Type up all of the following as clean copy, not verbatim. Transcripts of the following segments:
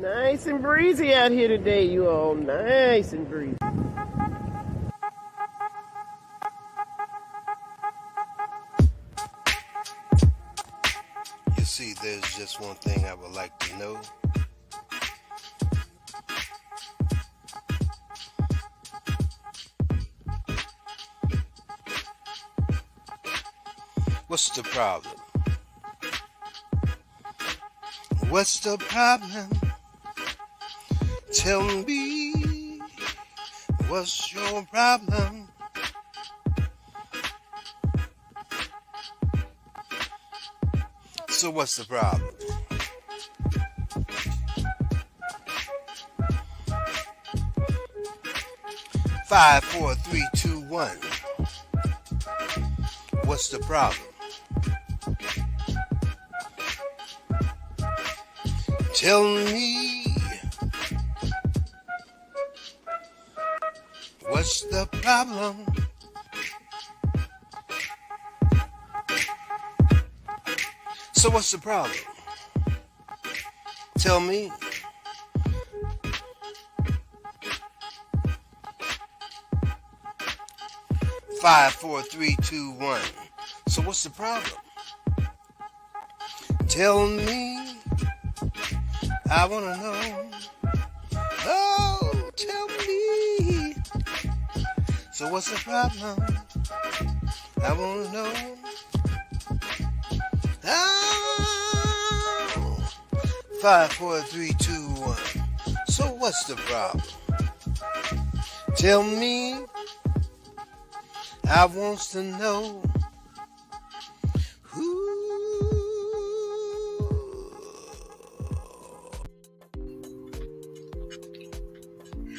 Nice and breezy out here today, you all. Nice and breezy. You see, there's just one thing I would like to know. What's the problem? What's the problem? Tell me, what's your problem? So what's the problem? Five, four, three, two, one. What's the problem? Tell me, what's the problem? So what's the problem? Tell me. Five, four, three, two, one. So what's the problem? Tell me. I wanna know. Oh, tell me. So what's the problem? I wanna know. Oh, 5, 4, 3, 2, 1. So what's the problem? Tell me. I wants to know.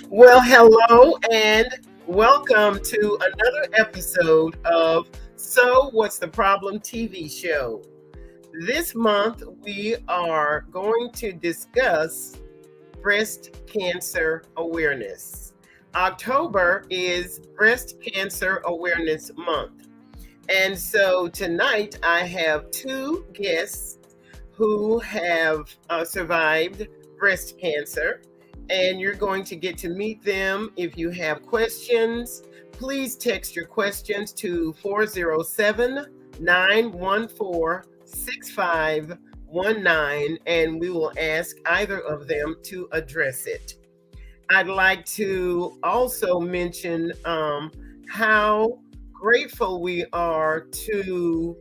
Well, hello and welcome to another episode of So What's the Problem TV show. This month we are going to discuss breast cancer awareness. October is Breast Cancer Awareness Month. And so tonight I have two guests who have survived breast cancer. And you're going to get to meet them. If you have questions, please text your questions to 407-914-6519, and we will ask either of them to address it. I'd like to also mention how grateful we are to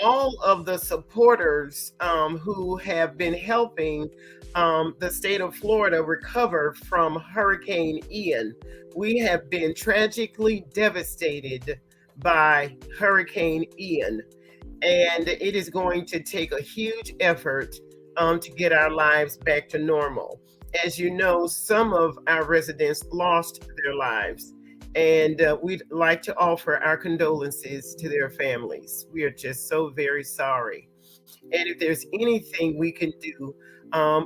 all of the supporters who have been helping the state of Florida recover from Hurricane Ian. We have been tragically devastated by Hurricane Ian, and it is going to take a huge effort to get our lives back to normal. As you know, some of our residents lost their lives, and we'd like to offer our condolences to their families. We are just so very sorry. And if there's anything we can do,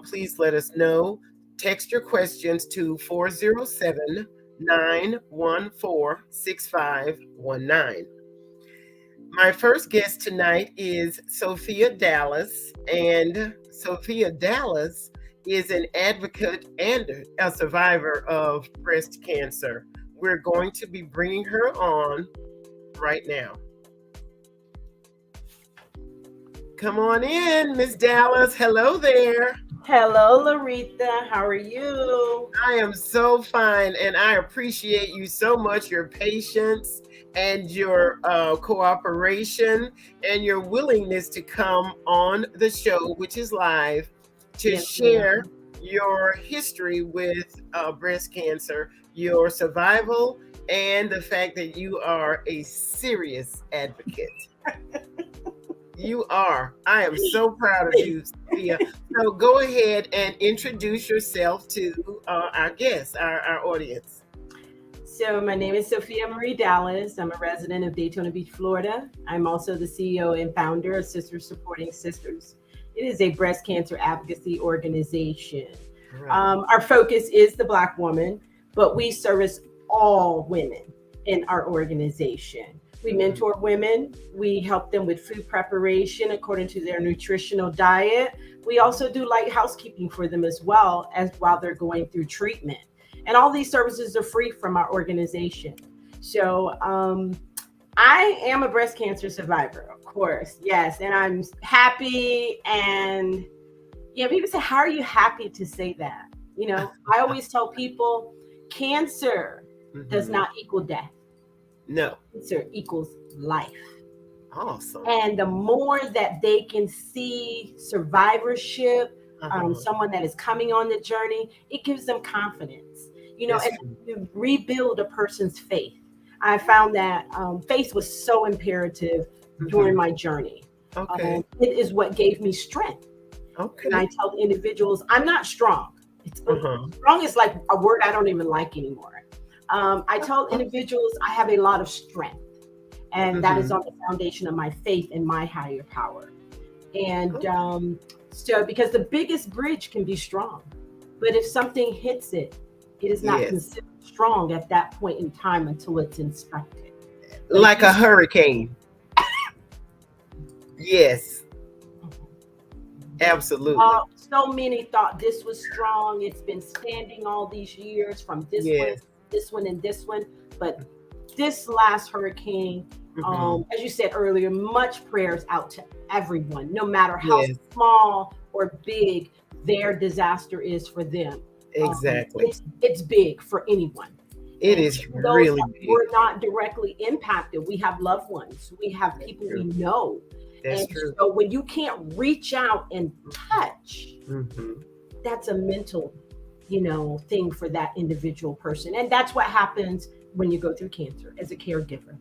please let us know. Text your questions to 407-914-6519. My first guest tonight is Sophia Dallas, and Sophia Dallas is an advocate and a survivor of breast cancer. We're going to be bringing her on right now. Come on in, Miss Dallas. Hello there. Hello, Loretha. How are you? I am so fine, and I appreciate you so much, your patience and your cooperation and your willingness to come on the show, which is live, to share your history with breast cancer, your survival, and the fact that you are a serious advocate. You are. I am so proud of you, Sophia. So go ahead and introduce yourself to our guests, our audience. So my name is Sophia Marie Dallas. I'm a resident of Daytona Beach, Florida. I'm also the CEO and founder of Sisters Supporting Sisters. It is a breast cancer advocacy organization. Right. Our focus is the Black woman, but we service all women in our organization. We mentor women. We help them with food preparation according to their nutritional diet. We also do light housekeeping for them as well as while they're going through treatment. And all these services are free from our organization. So I am a breast cancer survivor, of course. Yes. And I'm happy. And yeah, people say, how are you happy to say that? You know, I always tell people cancer does not equal death. No. Cancer equals life. Awesome. And the more that they can see survivorship, someone that is coming on the journey, it gives them confidence, you know, and to rebuild a person's faith. I found that faith was so imperative during my journey. Okay. It is what gave me strength. Okay. And I tell individuals, I'm not strong. Strong is like a word I don't even like anymore. I tell individuals I have a lot of strength. And that is on the foundation of my faith in my higher power. And so, because the biggest bridge can be strong, but if something hits it, it is not considered strong at that point in time until it's inspected. Like a hurricane. Yes. Absolutely. So many thought this was strong. It's been standing all these years from this one, and this one. But this last hurricane, as you said earlier, much prayers out to everyone, no matter how small or big their disaster is for them. Exactly. It's big for anyone. It is really big. We're not directly impacted. We have loved ones. We have people we know. That's and true. So when you can't reach out and touch, that's a mental, thing for that individual person. And that's what happens when you go through cancer as a caregiver.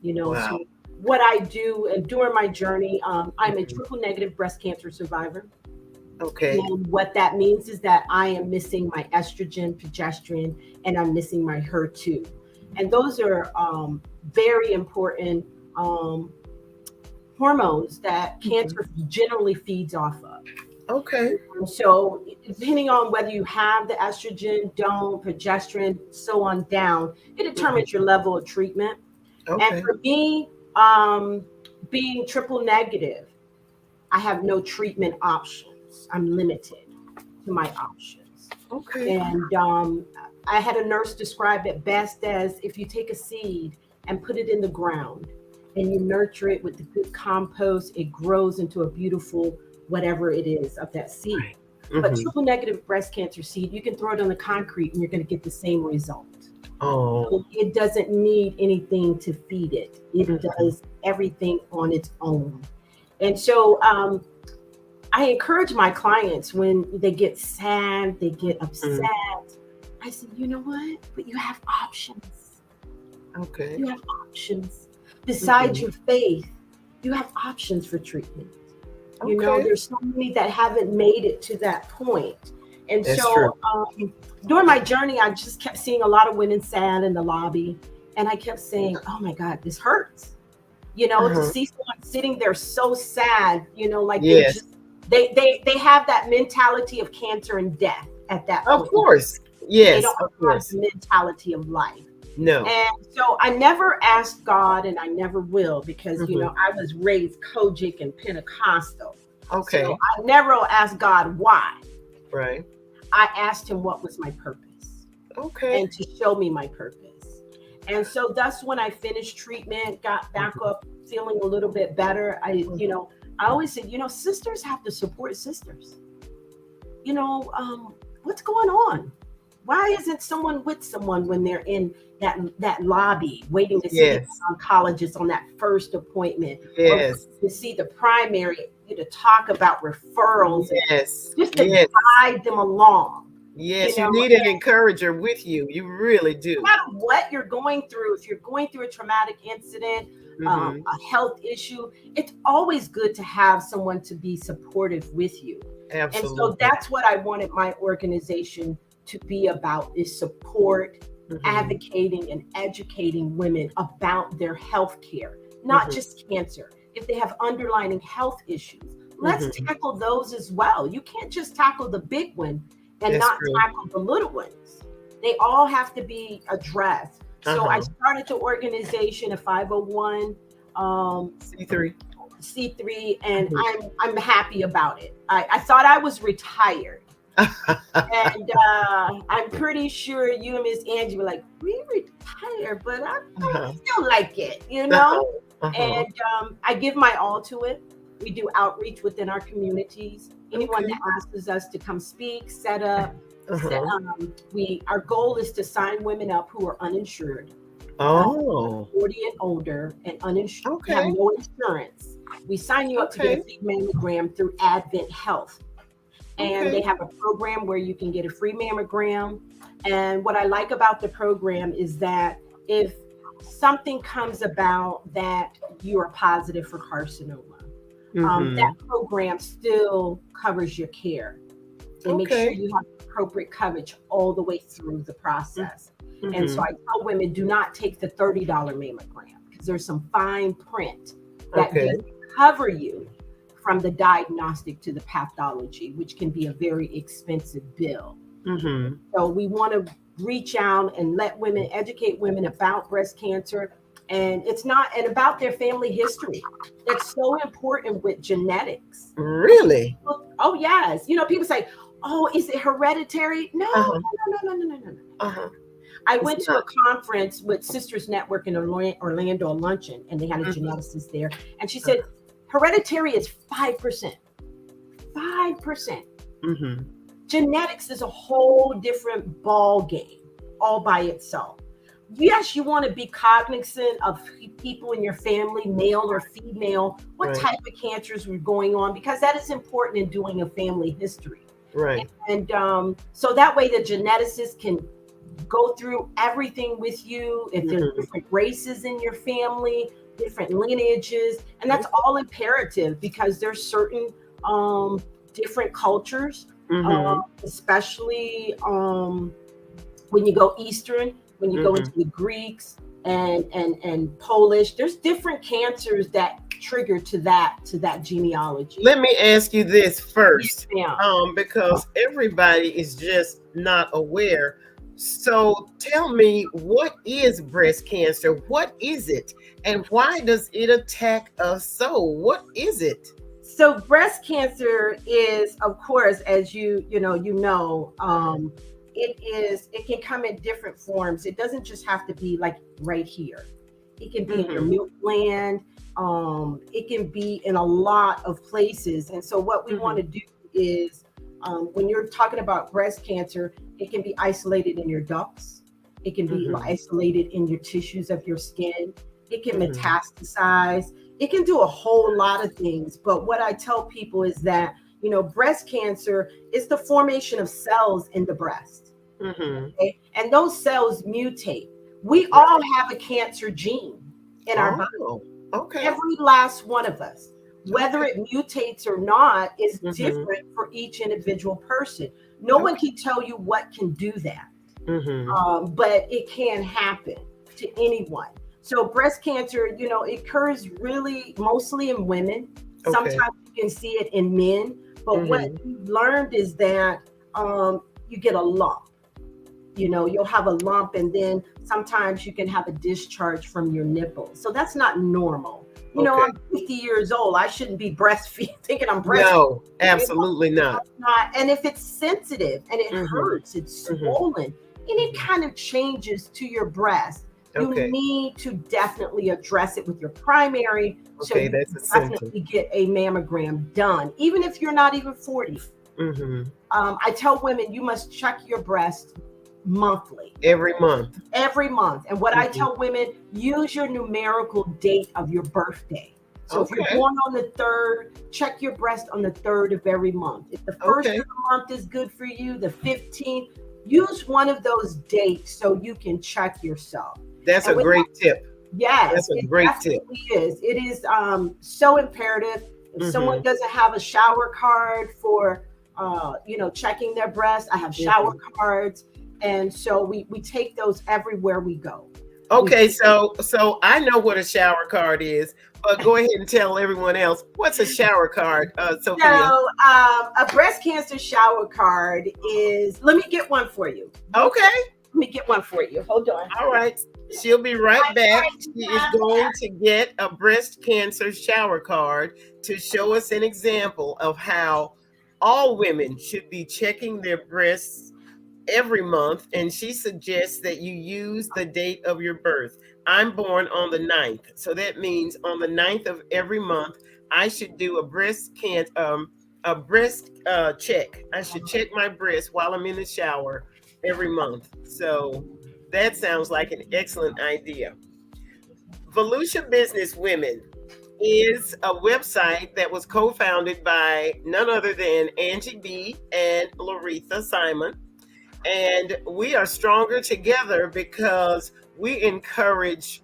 So what I do, and during my journey, I'm a triple negative breast cancer survivor. Okay. And what that means is that I am missing my estrogen, progesterone, and I'm missing my HER2. And those are very important hormones that cancer generally feeds off of. Okay. So depending on whether you have the estrogen, don't, progesterone, so on down, it determines your level of treatment. Okay. And for me, being triple negative, I have no treatment options. I'm limited to my options. Okay. And I had a nurse describe it best as if you take a seed and put it in the ground and you nurture it with the good compost, it grows into a beautiful whatever it is of that seed. But triple negative breast cancer seed, you can throw it on the concrete and you're going to get the same result. So it doesn't need anything to feed it. It does everything on its own. And so I encourage my clients when they get sad, they get upset. I said, you know what? But you have options. Okay. You have options. Besides your faith, you have options for treatment. There's so many that haven't made it to that point. And That's so during my journey, I just kept seeing a lot of women sad in the lobby. And I kept saying, oh my God, this hurts. To see someone sitting there so sad, like they have that mentality of cancer and death at that point. Of course. Yes. They don't have the mentality of life. No. And so I never asked God, and I never will, because, I was raised Kojic and Pentecostal. Okay. So I never asked God why. Right. I asked him what was my purpose. Okay. And to show me my purpose. And so that's when I finished treatment, got back up, feeling a little bit better. I always said, sisters have to support sisters. What's going on? Why isn't someone with someone when they're in that lobby waiting to see the oncologist on that first appointment? Yes. Or to see the primary, to talk about referrals. Yes. Just to guide them along. Yes, you need an encourager with you. You really do. No matter what you're going through, if you're going through a traumatic incident, a health issue, it's always good to have someone to be supportive with you. Absolutely. And so that's what I wanted my organization to be about, is support, advocating and educating women about their health care, not just cancer. If they have underlying health issues, let's tackle those as well. You can't just tackle the big one and not tackle the little ones. They all have to be addressed. So I Uh-huh. started the organization, a 501 C3. C3, and Mhm. I'm happy about it. I thought I was retired. And I'm pretty sure you and Miss Angie were like, we retired, but I Uh-huh. still like it, you know? Uh-huh. Uh-huh. And I give my all to it. We do outreach within our communities. Anyone Okay. that asks us to come speak, set up, Uh-huh. our goal is to sign women up who are uninsured, uh, Oh, 40 and older, and uninsured, have okay. no insurance. We sign you up to get a Okay. free mammogram through Advent Health, and they Okay. have a program where you can get a free mammogram. And what I like about the program is that if something comes about that you are positive for carcinoma, that Mm-hmm. program still covers your care. They make sure Okay. you have appropriate coverage all the way through the process. And so Mm-hmm. I tell women, do not take the $30 mammogram because there's some fine print that Okay. doesn't cover you from the diagnostic to the pathology, which can be a very expensive bill. Mm-hmm. So we want to reach out and let women, educate women about breast cancer. And it's not, and about their family history. It's so important with genetics. Really? Oh, yes. People say, oh, is it hereditary? No, Uh-huh. no, no, no, no, no, no, no. Uh-huh. I It's went to not. a conference with Sisters Network in Orlando, a luncheon, and they had a Mm-hmm. geneticist there. And she said, hereditary is 5%. 5%. Mm-hmm. Genetics is a whole different ball game all by itself. Yes, you want to be cognizant of people in your family, male or female, what Right. type of cancers were going on, because that is important in doing a family history. Right. And so that way the geneticist can go through everything with you. If there's Mm-hmm. different races in your family, different lineages, and that's all imperative because there's certain different cultures, Mm-hmm. especially when you go Eastern, when you go Mm-hmm. into the Greeks and Polish. There's different cancers that trigger to that genealogy. Let me ask you this Yes, first, ma'am. because everybody is just not aware. So tell me, what is breast cancer? What is it? And why does it attack us so? What is it? So breast cancer is, of course, as it can come in different forms. It doesn't just have to be like right here. It can be in your Mm-hmm. milk gland. It can be in a lot of places. And so what we want Mm-hmm. to do is, when you're talking about breast cancer, it can be isolated in your ducts. It can be Mm-hmm. isolated in your tissues of your skin. It can Mm-hmm. metastasize. It can do a whole lot of things. But what I tell people is that, breast cancer is the formation of cells in the breast. Mm-hmm. Okay? And those cells mutate. We all Right. have a cancer gene in our body, Oh, okay. every last one of us. Whether Okay. it mutates or not is Mm-hmm. different for each individual person. No one Okay. can tell you what can do that, Mm-hmm. but it can happen to anyone. So breast cancer, it occurs really mostly in women. Okay. Sometimes you can see it in men, but what Mm-hmm. we've learned is that you get a lump. You'll have a lump, and then sometimes you can have a discharge from your nipples. So that's not normal. Okay. I'm 50 years old. I shouldn't be breastfeeding, thinking I'm breastfeeding. No, absolutely not. That's not. And if it's sensitive and it Mm-hmm. hurts, it's Mm-hmm. swollen, and it kind of changes to your breast, you Okay. need to definitely address it with your primary, so Okay, you that's can a symptom. definitely get a mammogram done, even if you're not even 40. Mm-hmm. I tell women you must check your breast monthly, Every month. every month. And what I Mm-hmm. tell women, use your numerical date of your birthday. So if you're Okay. born on the 3rd, check your breast on the 3rd of every month. If the first Okay. of the month is good for you, the 15th, use one of those dates so you can check yourself. That's And a with great tip. Yes, That's a it great tip. definitely is. It is so imperative. If someone Mm-hmm. doesn't have a shower card for, checking their breast, I have shower cards, and so we take those everywhere we go. We Okay, so I know what a shower card is, but go ahead and tell everyone else, what's a shower card, Sophia? So a breast cancer shower card is. Let me get one for you. Okay. Let me get one for you. Hold on. All right. She'll be right back. She is going to get a breast cancer shower card to show us an example of how all women should be checking their breasts every month. And she suggests that you use the date of your birth. I'm born on the 9th. So that means on the 9th of every month, I should do a breast check. I should check my breast while I'm in the shower every month. So that sounds like an excellent idea. Volusia Business Women is a website that was co-founded by none other than Angie B and Loretha Simon. And we are stronger together because we encourage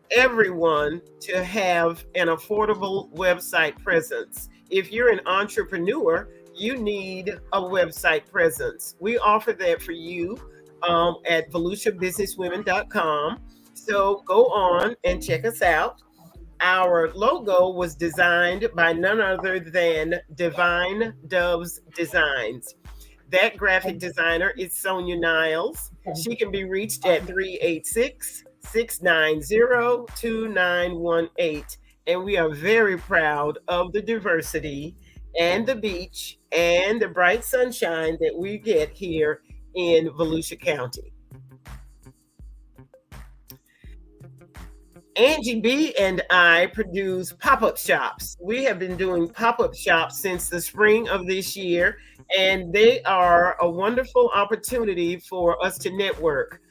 everyone to have an affordable website presence. If you're an entrepreneur, you need a website presence. We offer that for you at volusiabusinesswomen.com. So go on and check us out. Our logo was designed by none other than Divine Doves Designs. That graphic designer is Sonia Niles. She can be reached at 386-690-2918. And we are very proud of the diversity and the beach and the bright sunshine that we get here in Volusia County. Angie B and I produce pop-up shops. We have been doing pop-up shops since the spring of this year, and they are a wonderful opportunity for us to network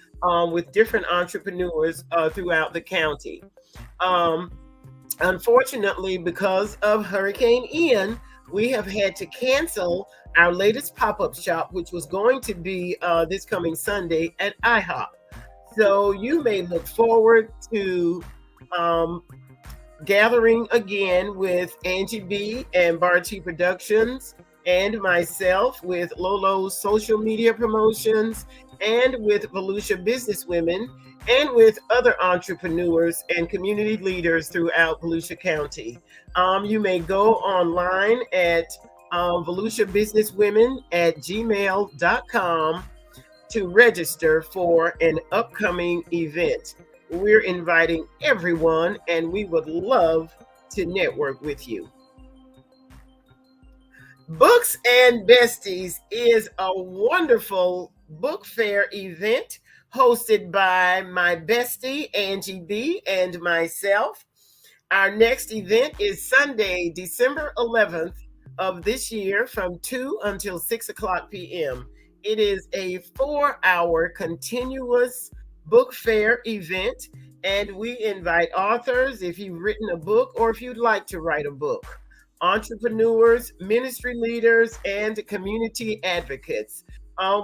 with different entrepreneurs throughout the county. Unfortunately, because of Hurricane Ian, we have had to cancel our latest pop-up shop, which was going to be this coming Sunday at IHOP. So you may look forward to gathering again with Angie B and Barty Productions and myself with Lolo's social media promotions and with Volusia Business Women and with other entrepreneurs and community leaders throughout Volusia County. You may go online at volusiabusinesswomen@gmail.com to register for an upcoming event. We're inviting everyone, and we would love to network with you. Books and Besties is a wonderful book fair event hosted by my bestie, Angie B, and myself. Our next event is Sunday, December 11th of this year from 2 until 6 o'clock p.m. It is a 4-hour continuous book fair event, and we invite authors if you've written a book or if you'd like to write a book, entrepreneurs, ministry leaders, and community advocates.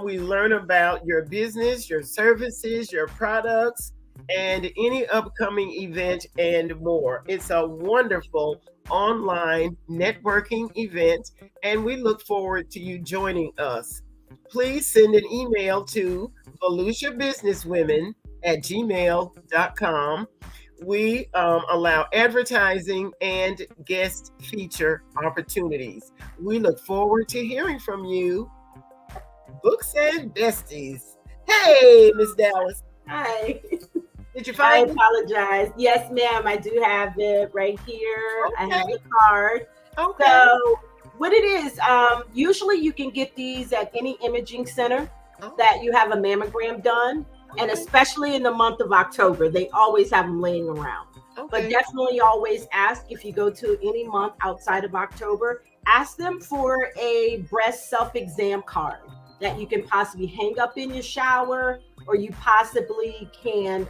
We learn about your business, your services, your products, and any upcoming event and more. It's a wonderful online networking event, and we look forward to you joining us. Please send an email to volusiabusinesswomen@gmail.com. We allow advertising and guest feature opportunities. We look forward to hearing from you. Books and Besties. Hey, Miss Dallas. Hi. Did you I find it? apologize. Yes, ma'am. I do have it right here. I have Okay. the card. Okay. So what it is, usually you can get these at any imaging center that you have a mammogram done. And especially in the month of October, they always have them laying around. But definitely always ask if you go to any month outside of October, ask them for a breast self-exam card that you can possibly hang up in your shower, or you possibly can,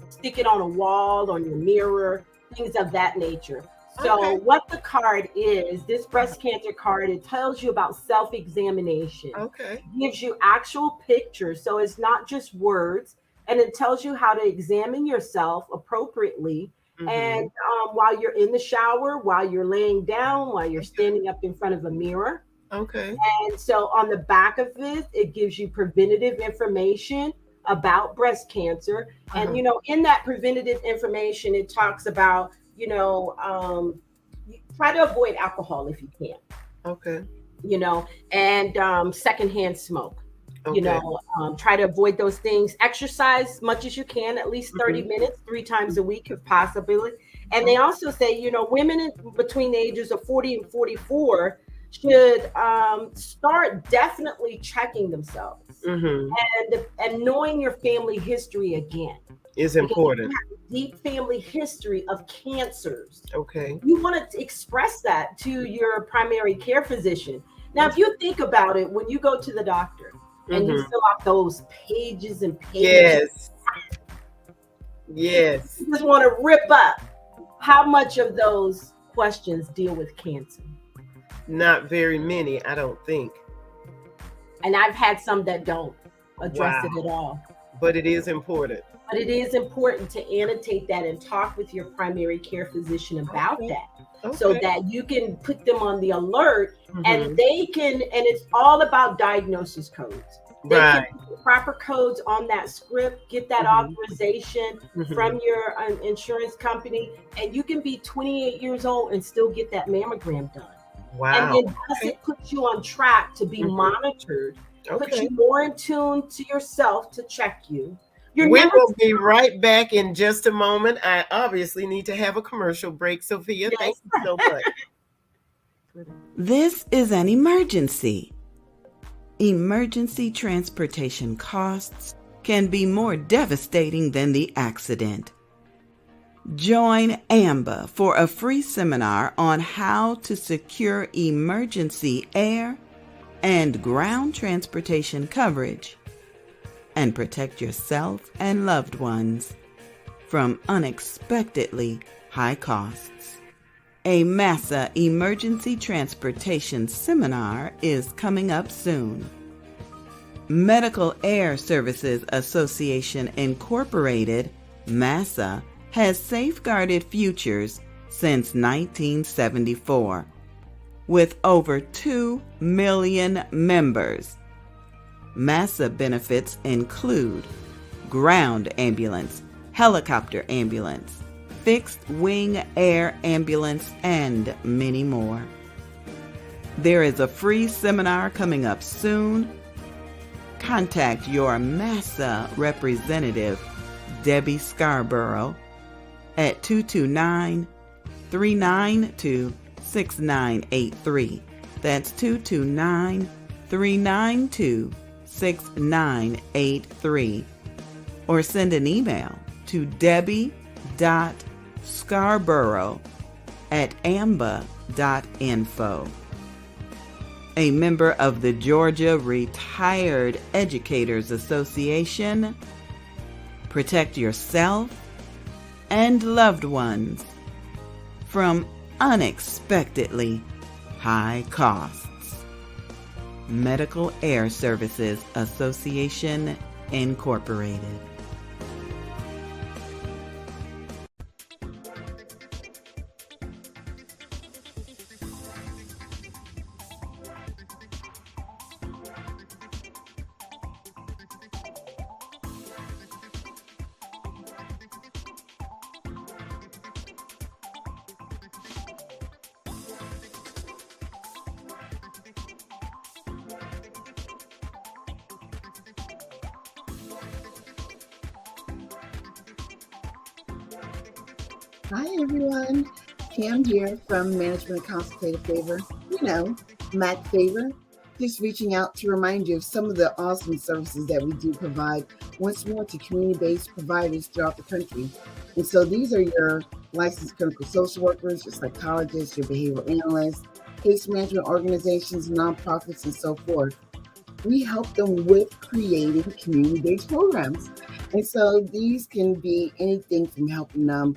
stick it on a wall, on your mirror, things of that nature. So what the card is, this breast cancer card, it tells you about self-examination. Okay. Gives you actual pictures. So it's not just words. And it tells you how to examine yourself appropriately. Mm-hmm. And while you're in the shower, while you're laying down, while you're standing up in front of a mirror. Okay. And so on the back of it, it gives you preventative information about breast cancer. And, in that preventative information, it talks about, try to avoid alcohol if you can. Okay. And secondhand smoke. Okay. Try to avoid those things. Exercise as much as you can, at least 30 Mhm. minutes, 3 times a week if possible. And they Oh, also say, women between the ages of 40 and 44 should start definitely checking themselves mhm. and knowing your family history again. Is Because if you important. have a deep family history of cancers, Okay. you want to express that to your primary care physician. Now, if Okay. you think about it, when you go to the doctor and you Mhm. fill out those pages and pages, Yes. Yes. you just want to rip up how much of those questions deal with cancer. Not very many, I don't think. And I've had some that don't address Wow. it at all. But it is important. But it is important to annotate that and talk with your primary care physician about Okay. that so Okay. that you can put them on the alert and Mhm. they can, and it's all about diagnosis codes. They can Right. put the proper codes on that script, get that Mhm. authorization Mhm. from your insurance company, and you can be 28 years old and still get that mammogram done. And Wow. then thus Okay. it puts you on track to be Mhm. monitored, puts Okay. you more in tune to yourself to check you. You're We never will be right back in just a moment. I obviously need to have a commercial break, Sophia. Thank yes. you so much. This is an emergency. Emergency transportation costs can be more devastating than the accident. Join AMBA for a free seminar on how to secure emergency air and ground transportation coverage and protect yourself and loved ones from unexpectedly high costs. A MASA Emergency Transportation Seminar is coming up soon. Medical Air Services Association Incorporated, MASA, has safeguarded futures since 1974. With over 2 million members, MASA benefits include ground ambulance, helicopter ambulance, fixed wing air ambulance, and many more. There is a free seminar coming up soon. Contact your MASA representative, Debbie Scarborough, at 229-392-6983. That's 229-392-6983. Or send an email to debbie.scarborough@amba.info. A member of the Georgia Retired Educators Association. Protect yourself and loved ones from unexpectedly high costs. Medical Air Services Association, Incorporated. Hi everyone, Cam here from Management Consultative Favor. Mac Favor. Just reaching out to remind you of some of the awesome services that we do provide once more to community-based providers throughout the country. And so these are your licensed clinical social workers, your psychologists, your behavioral analysts, case management organizations, nonprofits, and so forth. We help them with creating community-based programs. And so these can be anything from helping them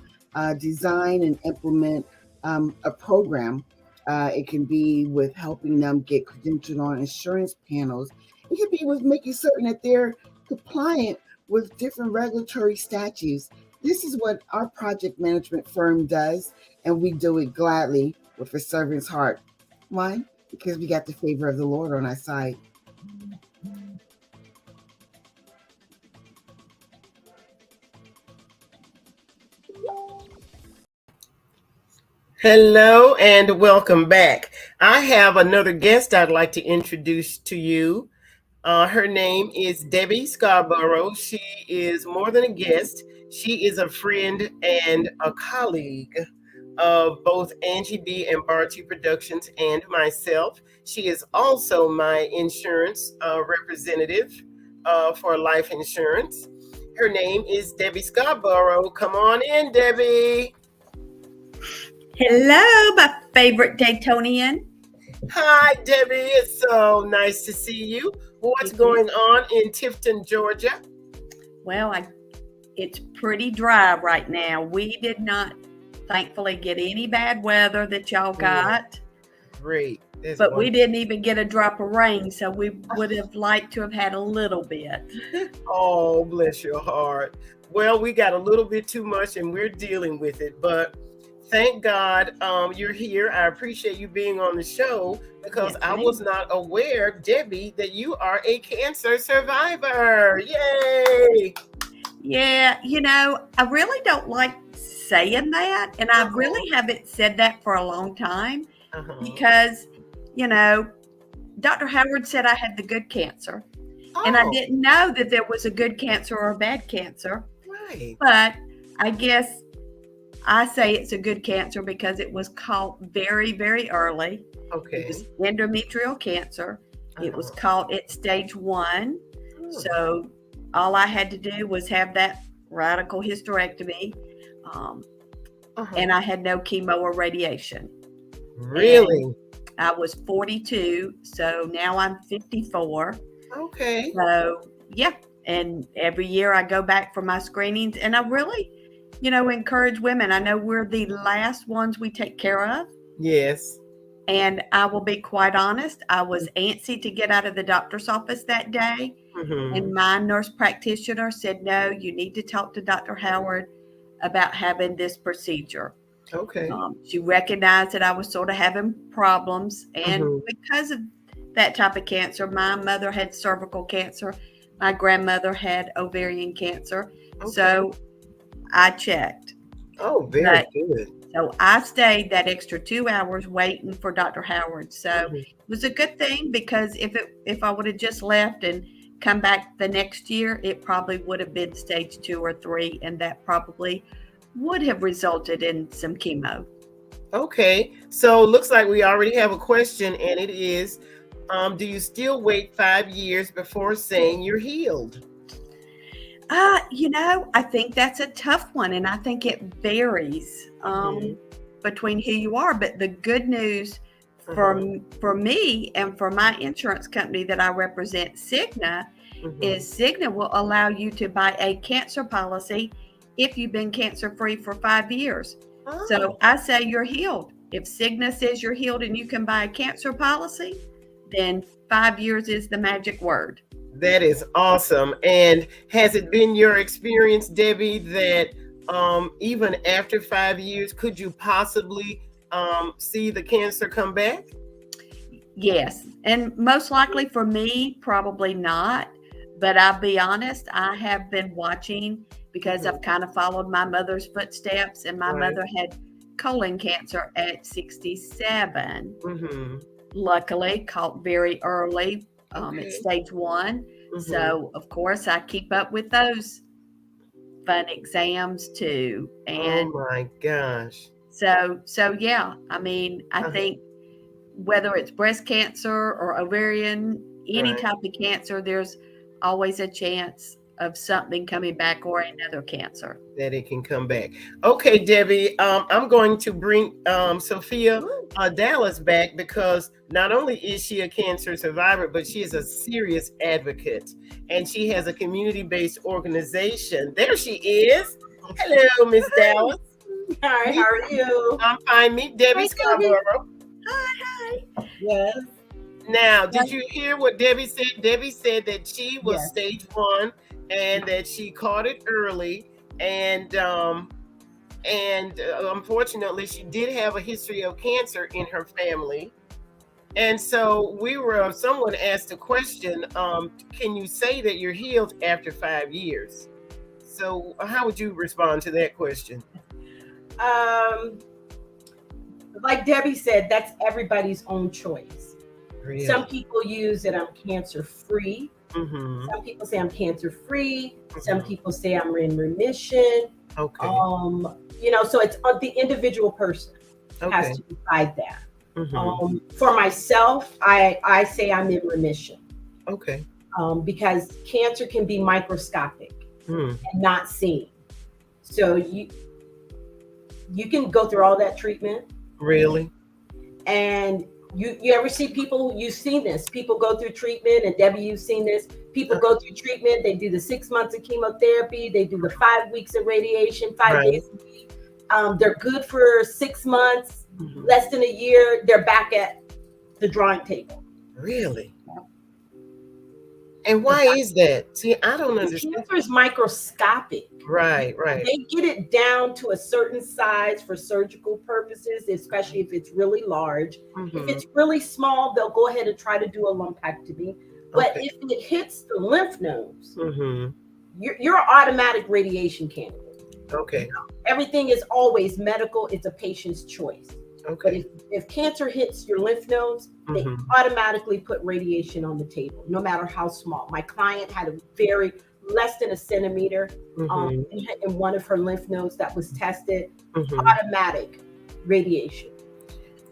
design and implement a program. It can be with helping them get credentialed on insurance panels. It can be with making certain that they're compliant with different regulatory statutes. This is what our project management firm does, and we do it gladly with a servant's heart. Why? Because we got the favor of the Lord on our side. Hello and welcome back. I have another guest I'd like to introduce to you. Her name is Debbie Scarborough. She is more than a guest. She is a friend and a colleague of both Angie B and Barty Productions and myself. She is also my insurance representative for life insurance. Her name is Debbie Scarborough. Come on in, Debbie. Hello, my favorite Daytonian. Hi, Debbie. It's so nice to see you. What's going on in Tifton, Georgia? Well, it's pretty dry right now. We did not, thankfully, get any bad weather that y'all got. Great. But we didn't even get a drop of rain, so we would have liked to have had a little bit. Oh, bless your heart. Well, we got a little bit too much and we're dealing with it, but thank God you're here. I appreciate you being on the show because I was not aware, Debbie, that you are a cancer survivor. Yay! Yeah, I really don't like saying that, and I really haven't said that for a long time because, Dr. Howard said I had the good cancer, and I didn't know that there was a good cancer or a bad cancer. Right. But I guess I say it's a good cancer because it was caught very, very early. Okay. It was endometrial cancer. It was caught at stage 1. So all I had to do was have that radical hysterectomy. And I had no chemo or radiation. Really? And I was 42. So now I'm 54. Okay. So, yeah. And every year I go back for my screenings. And I really, encourage women. I know we're the last ones we take care of. Yes. And I will be quite honest, I was antsy to get out of the doctor's office that day. And my nurse practitioner said, no, you need to talk to Dr. Howard about having this procedure. Okay. She recognized that I was sort of having problems. And because of that type of cancer, my mother had cervical cancer. My grandmother had ovarian cancer. Okay. So I checked. Oh, very good. So I stayed that extra 2 hours waiting for Dr. Howard. So it was a good thing because if I would have just left and come back the next year, it probably would have been stage 2 or 3, and that probably would have resulted in some chemo. Okay, so looks like we already have a question, and it is, do you still wait 5 years before saying you're healed? I think that's a tough one, and I think it varies between who you are. But the good news for me and for my insurance company that I represent, Cigna, is Cigna will allow you to buy a cancer policy if you've been cancer-free for 5 years. So I say you're healed. If Cigna says you're healed and you can buy a cancer policy, then 5 years is the magic word. That is awesome. And has it been your experience, Debbie, that even after 5 years, could you possibly see the cancer come back? Yes. And most likely for me, probably not. But I'll be honest, I have been watching because I've kind of followed my mother's footsteps, and my mother had colon cancer at 67. Luckily, caught very early at stage 1. So, of course, I keep up with those fun exams too. And oh my gosh. So yeah, I mean, I think whether it's breast cancer or ovarian, any type of cancer, there's always a chance of something coming back or another cancer. That it can come back. Okay, Debbie, I'm going to bring Sophia Dallas back because not only is she a cancer survivor, but she is a serious advocate. And she has a community-based organization. There she is. Hello, Miss Dallas. Hi, how are you? I'm fine. Meet Debbie Scarborough. Hi. Yes. Now, did you hear what Debbie said? Debbie said that she was stage 1 and that she caught it early, and unfortunately, she did have a history of cancer in her family. And so someone asked a question, can you say that you're healed after 5 years? So how would you respond to that question? Like Debbie said, that's everybody's own choice. Really? Some people use that I'm cancer free. Mm-hmm. Some people say I'm cancer free. Some Mhm. people say I'm in remission. Okay. So it's the individual person has Okay. to decide that. Mm-hmm. For myself, I say I'm in remission Okay. because cancer can be microscopic Mm. and not seen. So you can go through all that treatment, Really? and you ever see people, you've seen this, people go through treatment, and Debbie, you've seen this, people go through treatment, they do the 6 months of chemotherapy, they do the 5 weeks of radiation, 5 days a week. They're good for 6 months, Mhm. less than a year, they're back at the drawing table. Really? And why is that? See, I don't understand. Cancer is microscopic. Right, right. They get it down to a certain size for surgical purposes, especially if it's really large. If Mhm. it's really small, they'll go ahead and try to do a lumpectomy. But Okay. if it hits the lymph nodes, Mhm. you're an automatic radiation candidate. Okay. Everything is always medical. It's a patient's choice. But Okay. if cancer hits your lymph nodes, they Mhm. automatically put radiation on the table, no matter how small. My client had a very less than a centimeter Mhm. in one of her lymph nodes that was tested. Mhm. Automatic radiation.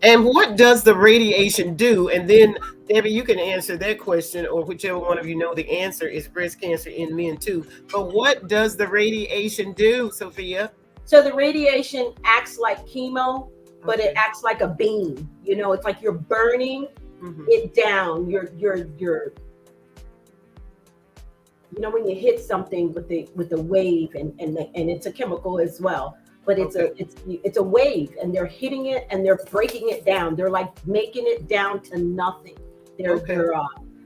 And what does the radiation do? And then, Debbie, you can answer that question, or whichever one of you know the answer is breast cancer in men too. But what does the radiation do, Sophia? So the radiation acts like chemo, but it Okay. acts like a beam. It's like you're burning Mhm. it down. When you hit something with the wave, and it's a chemical as well, but it's a wave, and they're hitting it and they're breaking it down. They're like making it down to nothing. They're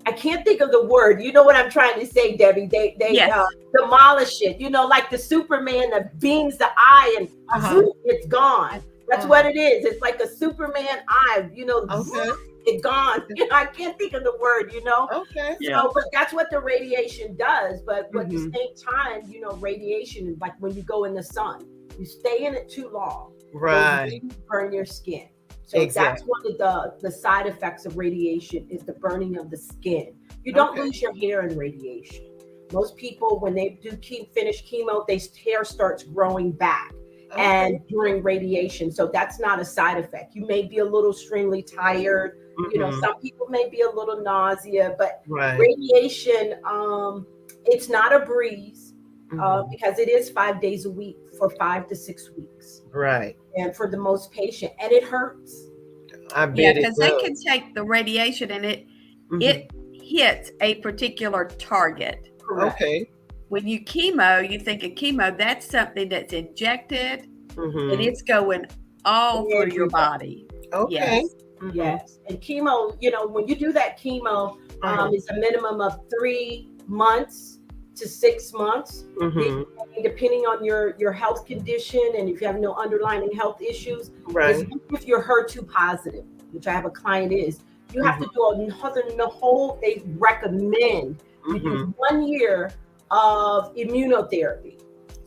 I can't think of the word. You know what I'm trying to say, Debbie? They Yes. demolish it. Like the Superman that beams the eye and zoom, it's gone. That's what it is. It's like a Superman eye. Okay. It's gone. I can't think of the word. Okay. Yeah. So, but that's what the radiation does. But at the Mhm. same time, radiation, like when you go in the sun, you stay in it too long, those Right. rays burn your skin. So that's Exactly. one of the side effects of radiation is the burning of the skin. You don't Okay. lose your hair in radiation. Most people, when they do finish chemo, their hair starts growing back. Okay. And during radiation, so that's not a side effect. You may be a little extremely tired. Mhm. Some people may be a little nausea, but Right. radiation, it's not a breeze, Mhm. because it is 5 days a week for 5 to 6 weeks, Right. and for the most patient, and it hurts. I Yeah, bet it because they does. can take the radiation and it Mhm. hits a particular target. Correct. Okay. When you chemo, you think of chemo, that's something that's injected and Mhm. it's going all through your Everywhere. body. Okay. Yes. Mhm. Yes, and chemo, when you do that chemo, Uh-huh. it's a minimum of 3 months to 6 months, Mhm. depending on your health condition, and if you have no underlying health issues. Right. If you're HER2 positive, which I have a client is, you have to do they recommend you do Mhm. 1 year of immunotherapy.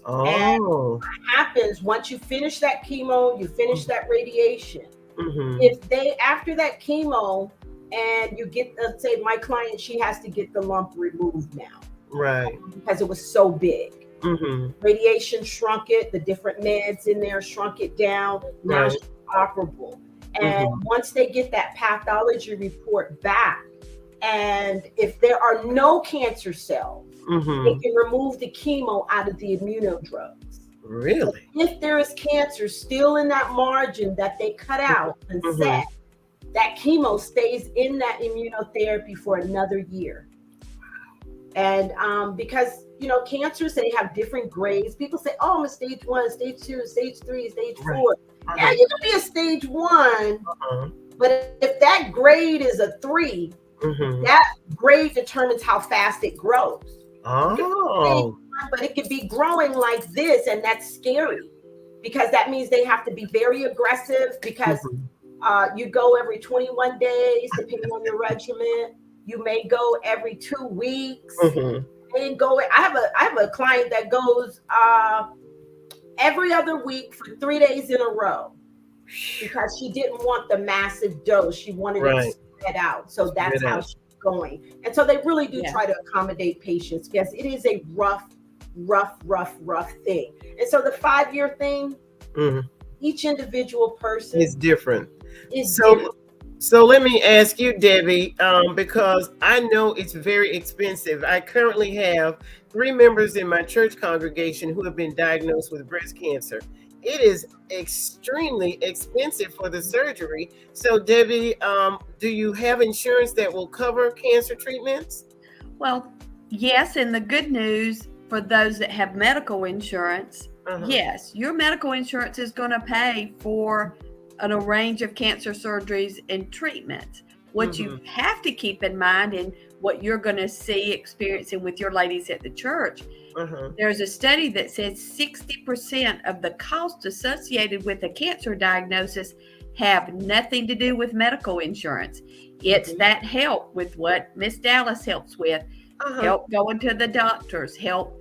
And Oh. what happens once you finish that chemo, you finish that radiation. Mhm. If they, after that chemo, and you get, let's say my client, she has to get the lump removed now Right. because it was so big. Mhm. Radiation shrunk it, the different meds in there shrunk it down. Now Right. she's operable. And Mhm. once they get that pathology report back, and if there are no cancer cells, they Mhm. can remove the chemo out of the immunodrugs. Really? If there is cancer still in that margin that they cut out and set, that chemo stays in that immunotherapy for another year. And because cancers, they have different grades. People say, "Oh, I'm a stage 1, stage 2, stage 3, stage 4." Right. Yeah, you can be a stage 1, Uh-huh. but if that grade is a 3, Mhm. that grade determines how fast it grows. Oh. But it could be growing like this, and that's scary, because that means they have to be very aggressive, because Mhm. you go every 21 days, depending on your regimen. You may go every 2 weeks. Mhm. And I have a client that goes every other week for 3 days in a row, because she didn't want the massive dose. She wanted it Right. spread out. So that's Spread how out. she's going. And so they really do Yeah. try to accommodate patients. Yes, it is a rough thing. And so the 5-year thing, Mhm. each individual person It's different. is So, different. so let me ask you, Debbie, because I know it's very expensive. I currently have 3 members in my church congregation who have been diagnosed with breast cancer. It is extremely expensive for the surgery. So, Debbie, do you have insurance that will cover cancer treatments? Well, yes, and the good news for those that have medical insurance, Uh-huh. yes, your medical insurance is going to pay for a range of cancer surgeries and treatments. What you have to keep in mind, and what you're going to see experiencing with your ladies at the church, Uh-huh. there's a study that says 60% of the costs associated with a cancer diagnosis have nothing to do with medical insurance. It's that help with what Miss Dallas helps with, Uh-huh. help going to the doctors, help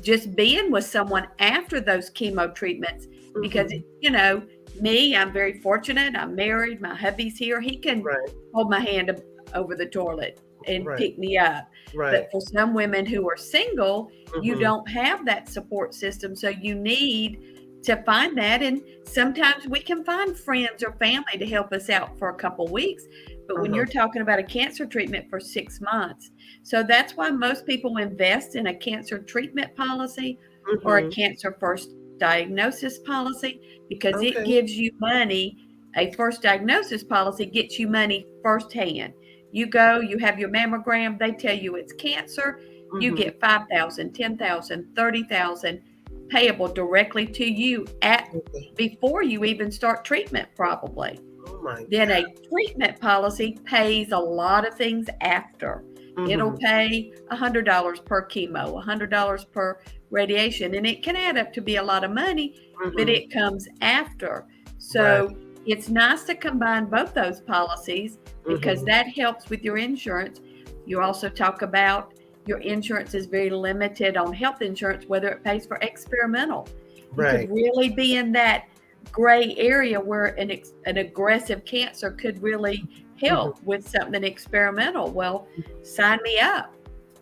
just being with someone after those chemo treatments. Because, you know, me, I'm very fortunate. I'm married. My hubby's here. He can Right. hold my hand over the toilet and Right. pick me up. Right. But for some women who are single, you Mhm. don't have that support system. So you need to find that. And sometimes we can find friends or family to help us out for a couple weeks. But when you're talking about a cancer treatment for 6 months, so that's why most people invest in a cancer treatment policy or a cancer first diagnosis policy, because it Okay. gives you money. A first diagnosis policy gets you money firsthand. You go, you have your mammogram, they tell you it's cancer, you get 5,000, 10,000, 30,000 payable directly to you at before you even start treatment, probably. Oh my Then God. a treatment policy pays a lot of things after. It'll pay $100 per chemo, $100 per radiation, and it can add up to be a lot of money, but it comes after. So it's nice to combine both those policies, because that helps with your insurance. You also talk about your insurance is very limited on health insurance, whether it pays for experimental. You Right. could really be in that gray area where an aggressive cancer could really help with something experimental. Well, sign me up,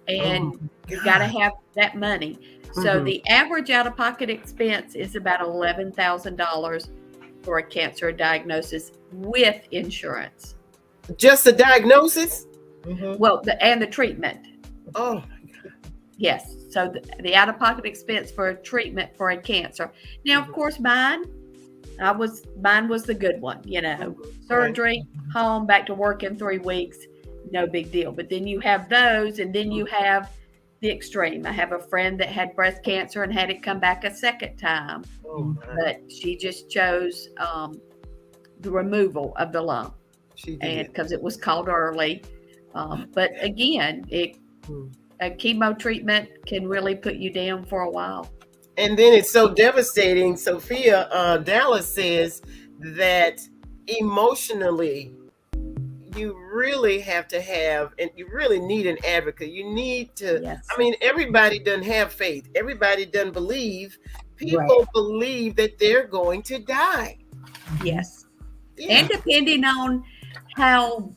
and you got to have that money. So the average out-of-pocket expense is about $11,000 for a cancer diagnosis with insurance. Just a diagnosis? Well, and the treatment. Oh, Yes. So the out-of-pocket expense for a treatment for a cancer. Now, of course, mine was the good one, you know, surgery, home, back to work in 3 weeks, no big deal. But then you have those, and then you have the extreme. I have a friend that had breast cancer and had it come back a second time, but she just chose the removal of the lump, she did. and because it was caught early. But again, a chemo treatment can really put you down for a while. And then it's so devastating. Sophia Dallas says that emotionally, you really have to have, and you really need an advocate. You need to, Yes. I mean, everybody doesn't have faith. Everybody doesn't believe. People believe that they're going to die. Yes. Yeah. And depending on how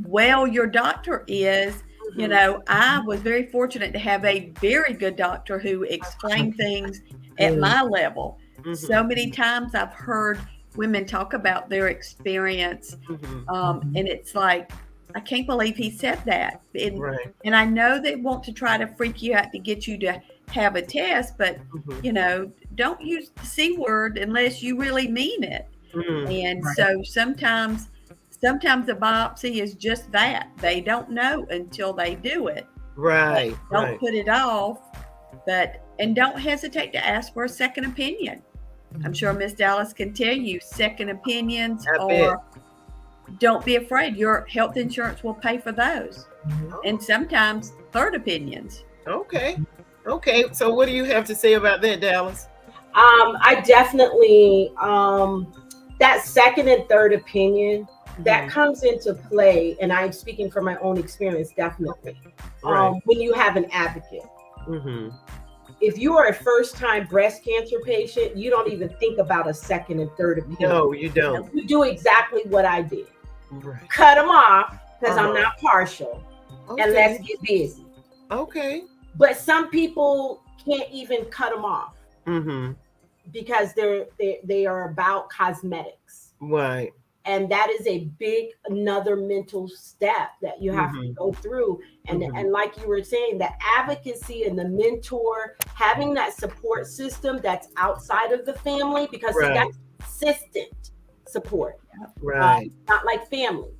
well your doctor is, you know, I was very fortunate to have a very good doctor who explained things at my level. So many times I've heard women talk about their experience, and it's like, I can't believe he said that. And I know they want to try to freak you out to get you to have a test, but you know, don't use the C word unless you really mean it. And so sometimes the biopsy is just that. They don't know until they do it. Right. Don't put it off, and don't hesitate to ask for a second opinion. I'm sure Miss Dallas can tell you second opinions, or don't be afraid. Your health insurance will pay for those. And sometimes third opinions. Okay. So what do you have to say about that, Dallas? I definitely, that second and third opinion, that comes into play, and I'm speaking from my own experience, definitely. When you have an advocate. If you are a first-time breast cancer patient, you don't even think about a second and third opinion. No, you don't. You do exactly what I did. Right. cut them off because I'm Uh-huh. not partial, and Okay. let's get busy. Okay. But some people can't even cut them off Mm-hmm. because they are about cosmetics. Right. And that is a big another mental step that you have to Mm-hmm. go through. And Mm-hmm. and like you were saying, the advocacy and the mentor, having that support system that's outside of the family, because see, Right. that's consistent support, Right. not like family.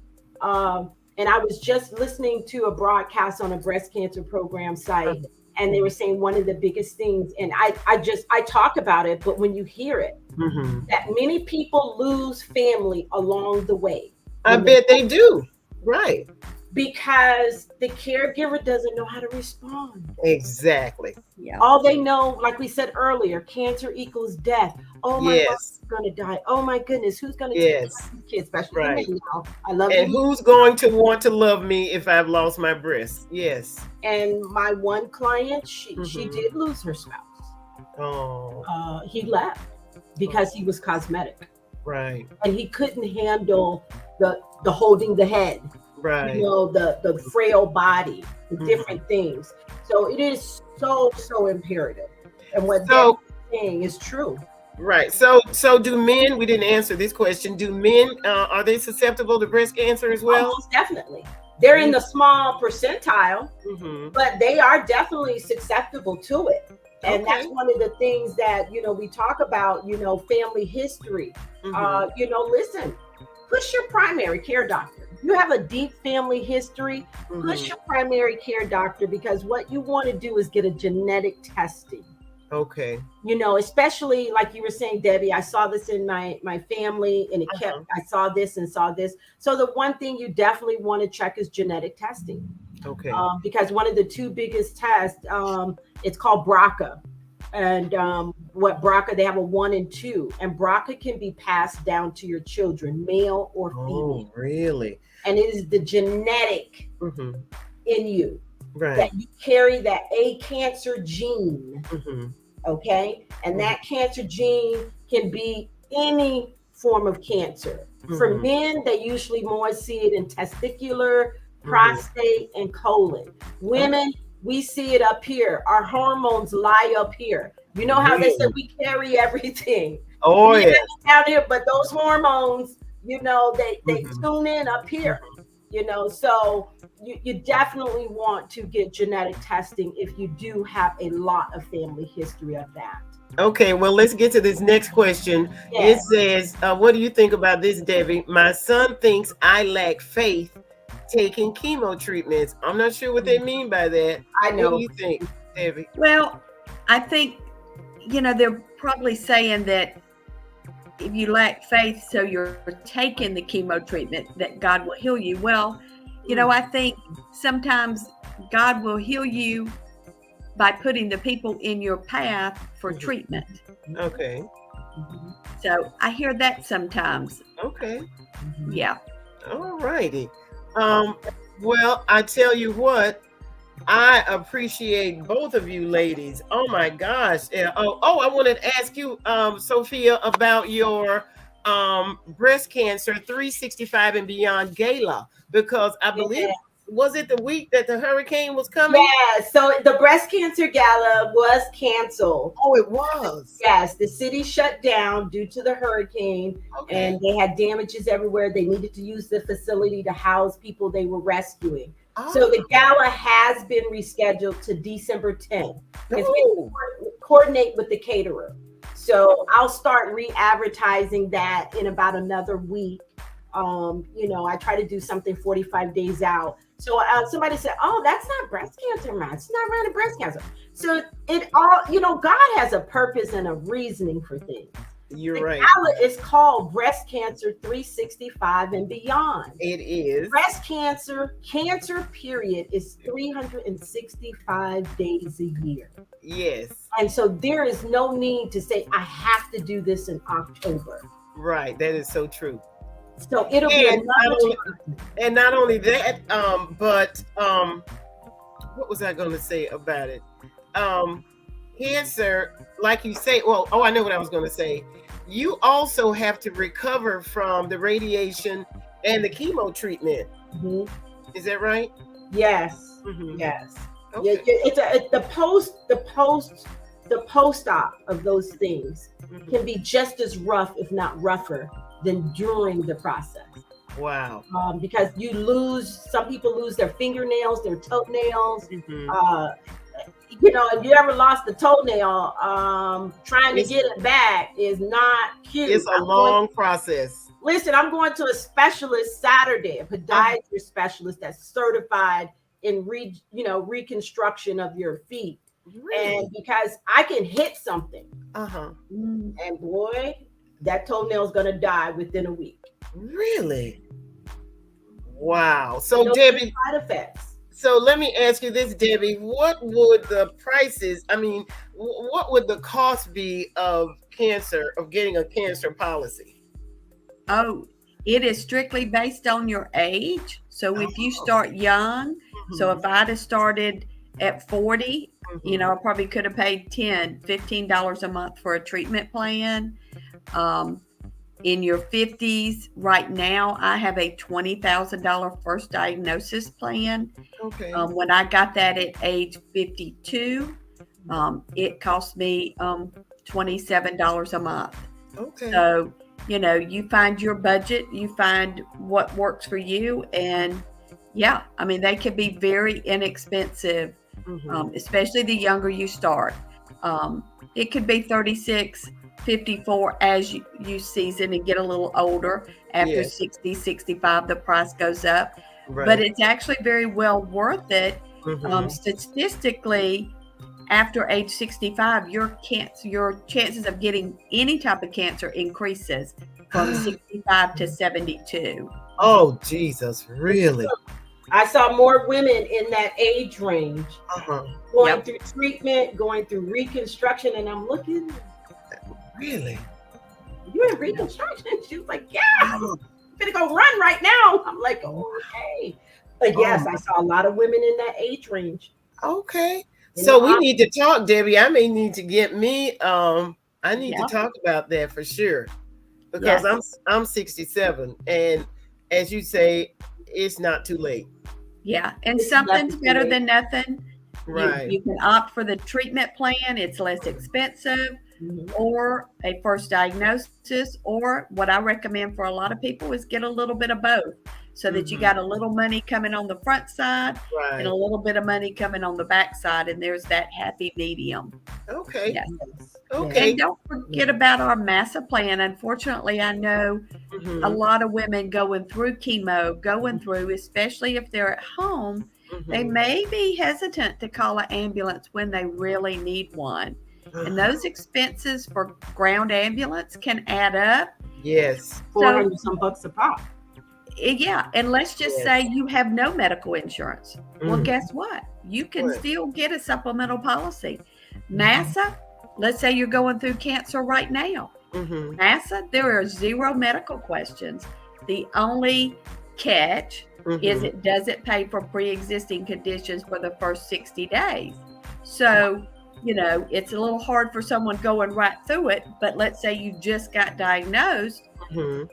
And I was just listening to a broadcast on a breast cancer program site, and they were saying one of the biggest things, and I talk about it, but when you hear it, Mm-hmm. that many people lose family along the way. I When bet they do. Right. because the caregiver doesn't know how to respond. Exactly. Yeah. All they know, like we said earlier, cancer equals death. Oh, my mom's Yes. gonna die. Oh my goodness, who's gonna take care Yes. of the kids, especially Right. the men now. I love And you. who's going to want to love me if I've lost my breast? Yes. And my one client, she Mhm. did lose her spouse. Oh, He left because he was cosmetic right. and he couldn't handle the holding the head, Right. the frail body, the Mhm. different things. So it is so imperative. And what So, they're saying is true. right. So do men, we didn't answer this question. Do men, are they susceptible to breast cancer as well? Most definitely. They're in the small percentile, Mm-hmm. but they are definitely susceptible to it. And Okay. that's one of the things that, we talk about, family history. Mm-hmm. Listen, push your primary care doctor. You have a deep family history, push Mm-hmm. your primary care doctor, because what you want to do is get a genetic testing. Okay. Especially like you were saying, Debbie, I saw this in my family, and I saw this and saw this. So the one thing you definitely want to check is genetic testing. Okay. Because one of the two biggest tests, it's called BRCA. And what BRCA, they have a 1 and 2, and BRCA can be passed down to your children, male or female. Oh, really? And it is the genetic Mm-hmm. in you Right. that you carry that A cancer gene. Mm-hmm. Okay. And that cancer gene can be any form of cancer. For Mhm. men, they usually more see it in testicular, Mhm. prostate, and colon. Women, we see it up here. Our hormones lie up here. You know how they said Really? we carry everything. Oh, Yeah, yes. down here, but those hormones, they Mhm. tune in up here. So you definitely want to get genetic testing if you do have a lot of family history of that. Okay, well, let's get to this next question. Yes. It says, what do you think about this, Debbie? My son thinks I lack faith taking chemo treatments. I'm not sure what they mean by that. I What know. do you think, Debbie? Well, I think, they're probably saying that if you lack faith, so you're taking the chemo treatment, that God will heal you. Well, I think sometimes God will heal you by putting the people in your path for treatment. Okay. So I hear that sometimes. Okay. Yeah. All righty. Well, I tell you what, I appreciate both of you ladies. Oh my gosh. I wanted to ask you, Sophia, about your breast cancer 365 and beyond gala, because I believe, was it the week that the hurricane was coming? Yes. So the breast cancer gala was canceled. Oh, it was. Yes, the city shut down due to the hurricane, Okay. and they had damages everywhere. They needed to use the facility to house people they were rescuing. So the gala has been rescheduled to December 10th because we coordinate with the caterer. So I'll start re-advertising that in about another week. I try to do something 45 days out. So somebody said, "Oh, that's not breast cancer, man. It's not random breast cancer." So it all, God has a purpose and a reasoning for things. You're right. The gala is called Breast Cancer 365 and Beyond. It is. Breast cancer period is 365 days a year. Yes. And so there is no need to say, I have to do this in October. Right. That is so true. So it'll be and not only that, but what was I going to say about it? Cancer, like you say, I know what I was going to say. You also have to recover from the radiation and the chemo treatment. Mhm. Is that right? Yes. Mhm. Yes. Yeah, Okay. it's the post-op of those things Mhm. can be just as rough, if not rougher, than during the process. Wow. Because some people lose their fingernails, their toenails. Mhm. Uh, if you ever lost a toenail, trying to It's get it back is not cute. it's a long process. Listen, I'm going to a specialist Saturday, a Uh-huh. podiatrist specialist that's certified in reconstruction of your feet. And Really? because I can hit something, Uh-huh. and boy, that toenail's gonna die within a week. Really? Wow. And So those Debbie, are side effects. so let me ask you this, Debbie. What would the prices, I mean, what would the cost be of getting a cancer policy? Oh, it is strictly based on your age. So if you Oh. start young, so Mhm. if I'd have started at 40, Mhm. I probably could have paid $15 a month for a treatment plan. Um, in your 50s, right now, I have a $20,000 first diagnosis plan. Okay. When I got that at age 52, it cost me $27 a month. Okay. So, you find your budget, you find what works for you. And yeah, I mean, they can be very inexpensive, Mhm. especially the younger you start. It could be 36, 54 as you season and get a little older. After Yes. 60, 65, the price goes up. But Right. it's actually very well worth it. Mhm. Statistically, after age 65, your chances of getting any type of cancer increases from 65 to 72. Oh, Jesus, really? I saw more women in that age range Uh-huh. going Yep. through treatment, going through reconstruction, and I'm looking, Really? you in reconstruction? She was like, yeah, I'm Oh, gonna go run right now. I'm like, okay. But oh yes, I saw a lot of women in that age range. okay. You know, So we need to talk, Debbie. I may need to get me I need to Yep. talk about that for sure. Because Yes. I'm 67 and as you say, it's not too late. Yeah. And it's something's nothing better to than nothing. You Right. you can opt for the treatment plan. It's less expensive, Mhm. or a first diagnosis, or what I recommend for a lot of people is get a little bit of both, so that you Mhm. got a little money coming on the front side and a Right. little bit of money coming on the back side, and there's that happy medium. Okay. Yes. Yes. Okay. And don't forget about our MASA plan. Unfortunately, I know a Mhm. lot of women going through chemo, especially if they're at home, they Mhm. may be hesitant to call an ambulance when they really need one. And Uh-huh. those expenses for ground ambulance can add up. Yes. So, 400 some bucks a pop. yeah, and let's just say Yes. you have no medical insurance. Well, Mm. guess what? You can What? still get a supplemental policy. MASA, let's say you're going through cancer right now. Mhm. MASA, there are zero medical questions. The only catch is Mhm. it doesn't pay for pre-existing conditions for the first 60 days. So, it's a little hard for someone going right through it, but let's say you just got diagnosed, Mhm.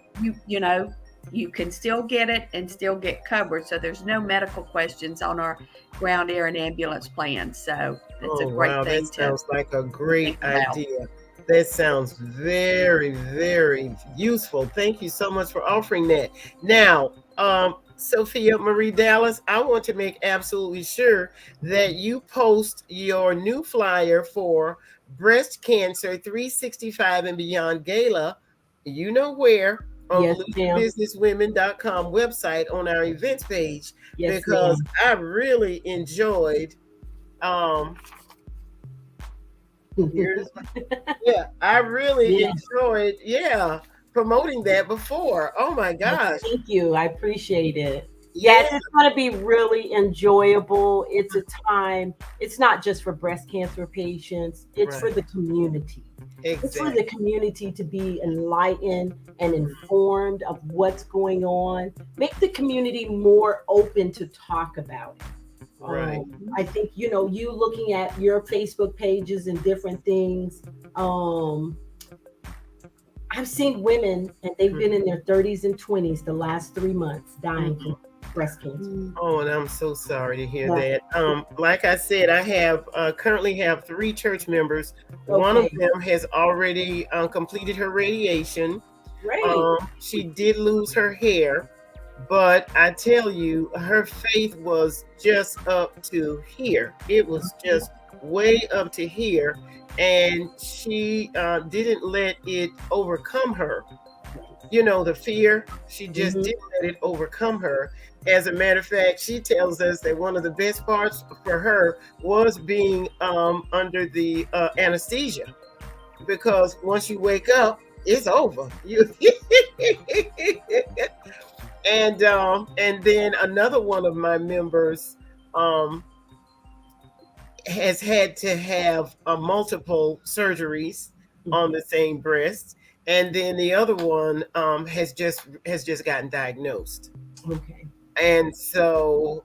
you can still get it and still get covered. So there's no medical questions on our ground, air, and ambulance plans. So it's a Oh, great wow. That thing to sounds like a think great about. idea. That sounds very, very useful. Thank you so much for offering that. Now, Sophia Marie Dallas, I want to make absolutely sure that you post your new flyer for Breast Cancer 365 and Beyond Gala. You know where? On Yes, ma'am. BelieveBusinessWomen.com website on our events page, Yes, because ma'am. I really enjoyed um here's yeah, I really Yeah. enjoyed, yeah, promoting that before. Oh my Well, gosh. thank you. I appreciate it. Yes, Yeah, it's going to be really enjoyable. It's a time, it's not just for breast cancer patients, it's for right. the community. It's for Exactly. the community to be enlightened and informed of what's going on. Make the community more open to talk about it. Right. I think, you looking at your Facebook pages and different things, I've seen women, and they've been in their 30s and 20s the last 3 months dying from breast cancer. Oh, and I'm so sorry to hear Yeah. that. Like I said, I have currently have 3 church members. One of Okay. them has already completed her radiation. Great. She did lose her hair, but I tell you, her faith was just up to here. It was just way up to here, and she didn't let it overcome her. You know, the fear, she just didn't let it overcome her. As a matter of fact, she tells us that one of the best parts for her was being under the anesthesia, because once you wake up, it's over. You and then another one of my members has had to have multiple surgeries on the same breast, and then the other one has just gotten diagnosed. Okay. And so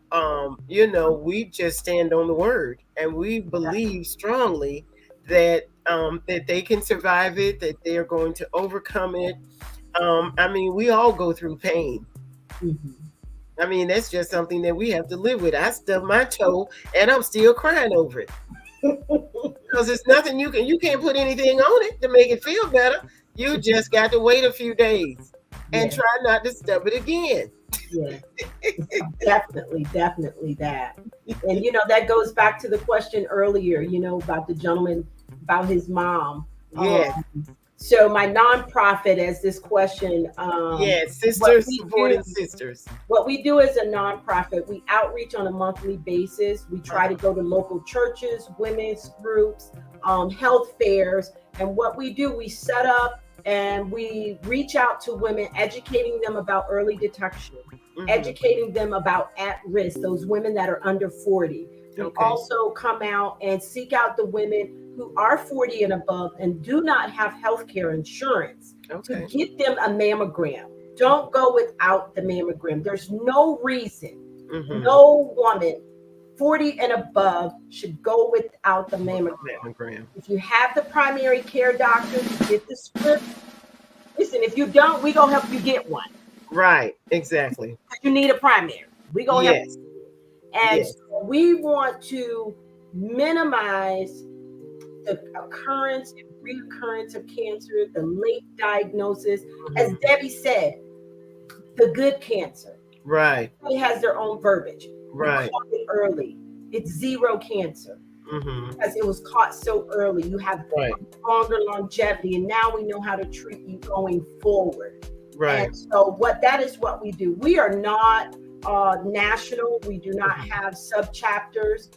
you know, we just stand on the word, and we believe strongly that that they can survive it, that they are going to overcome it. I mean, we all go through pain. I mean, that's just something that we have to live with. I stubbed my toe and I'm still crying over it. Because it's nothing you can't put anything on it to make it feel better. You just got to wait a few days and try not to stub it again. Yeah, definitely that. And you know, that goes back to the question earlier, you know, about the gentleman, about his mom. Yes. So my nonprofit has this question. Yes, sisters supporting sisters. What we do as a nonprofit, we outreach on a monthly basis. We try to go to local churches, women's groups, health fairs. And what we do, we set up and we reach out to women, educating them about early detection, educating them about at risk, those women that are under 40. We also come out and seek out the women who are 40 and above and do not have health care insurance to get them a mammogram. Don't go without the mammogram. There's no reason no woman 40 and above should go without the mammogram. If you have the primary care doctor, you get the script. Listen, if you don't, we gonna help you get one. Right, exactly. You need a primary. We gonna help you. And so we want to minimize the occurrence and reoccurrence of cancer, the late diagnosis. As Debbie said, the good cancer. Right. It has their own verbiage. Right. We caught it early. It's zero cancer. Because it was caught so early. You have longer longevity, and now we know how to treat you going forward. Right. And so that is what we do. We are not national. We do not have sub-chapters.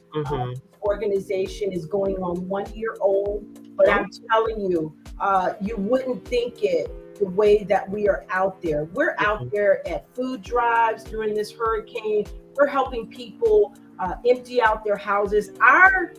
Organization is going on 1 year old, but I'm telling you, you wouldn't think it the way that we are out there. We're out there at food drives during this hurricane. We're helping people empty out their houses. Our